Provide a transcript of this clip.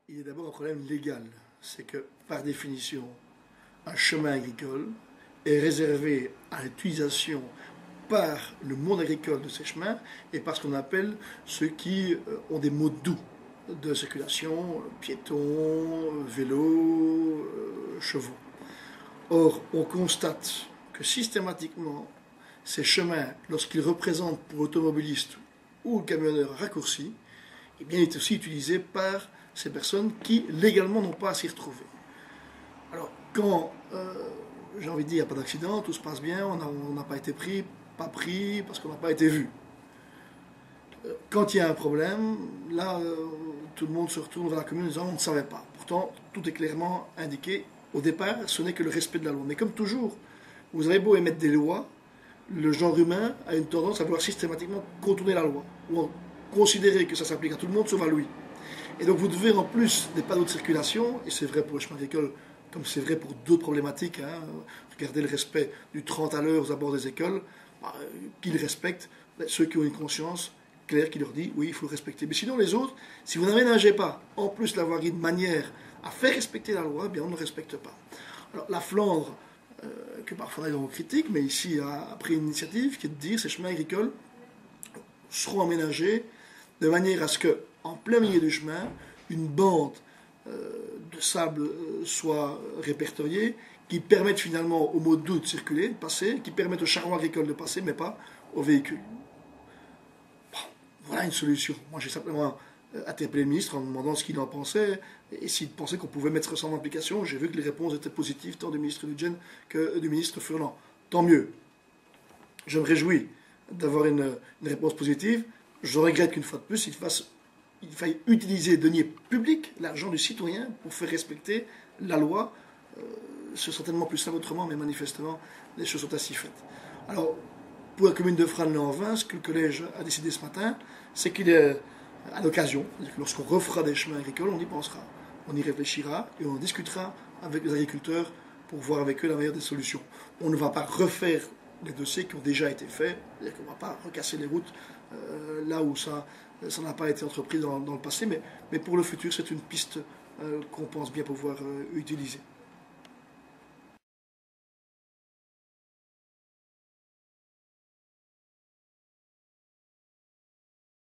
Il y a d'abord un problème légal. C'est que, par définition, un chemin agricole est réservé à l'utilisation par le monde agricole de ces chemins et par ce qu'on appelle ceux qui ont des modes doux de circulation, piétons, vélos, chevaux. Or, on constate que systématiquement, ces chemins, lorsqu'ils représentent pour l'automobiliste ou le camionneur un raccourci, eh bien, il est aussi utilisé par ces personnes qui, légalement, n'ont pas à s'y retrouver. Alors, quand, j'ai envie de dire, il n'y a pas d'accident, tout se passe bien, on n'a pas été pris, pas pris, parce qu'on n'a pas été vu. Quand il y a un problème, là, tout le monde se retourne vers la commune en disant on ne savait pas. Pourtant, tout est clairement indiqué. Au départ, ce n'est que le respect de la loi. Mais comme toujours, vous avez beau émettre des lois, le genre humain a une tendance à vouloir systématiquement contourner la loi, ou considérer que ça s'applique à tout le monde sauf à lui. Et donc vous devez, en plus des panneaux de circulation, et c'est vrai pour le chemin agricole comme c'est vrai pour d'autres problématiques, regardez le respect du 30 à l'heure aux abords des écoles, qu'ils respectent, ceux qui ont une conscience claire qui leur dit oui, il faut le respecter. Mais sinon les autres, si vous n'aménagez pas en plus la voirie de manière à faire respecter la loi, eh bien on ne respecte pas. Alors la Flandre, que parfois on critique, mais ici a pris une initiative qui est de dire ces chemins agricoles seront aménagés de manière à ce que, en plein milieu du chemin, une bande de sable soit répertoriée, qui permette finalement aux mots doux de circuler, de passer, qui permette aux charrons agricoles de passer, mais pas aux véhicules. Bon, voilà une solution. Moi j'ai simplement interpellé le ministre en me demandant ce qu'il en pensait, et s'il pensait qu'on pouvait mettre ça en application. J'ai vu que les réponses étaient positives, tant du ministre Ludgen que du ministre Furlan. Tant mieux. Je me réjouis d'avoir une réponse positive. Je regrette qu'une fois de plus, il faille utiliser deniers publics, l'argent du citoyen, pour faire respecter la loi. Ce serait tellement plus simple autrement, mais manifestement, les choses sont ainsi faites. Alors, pour la commune de Frasnes-les-en-Vins, ce que le collège a décidé ce matin, c'est qu'il est à l'occasion, lorsqu'on refera des chemins agricoles, on y pensera, on y réfléchira et on discutera avec les agriculteurs pour voir avec eux la meilleure des solutions. On ne va pas refaire les dossiers qui ont déjà été faits, c'est-à-dire qu'on ne va pas recasser les routes là où ça n'a pas été entrepris dans le passé, mais pour le futur, c'est une piste qu'on pense bien pouvoir utiliser.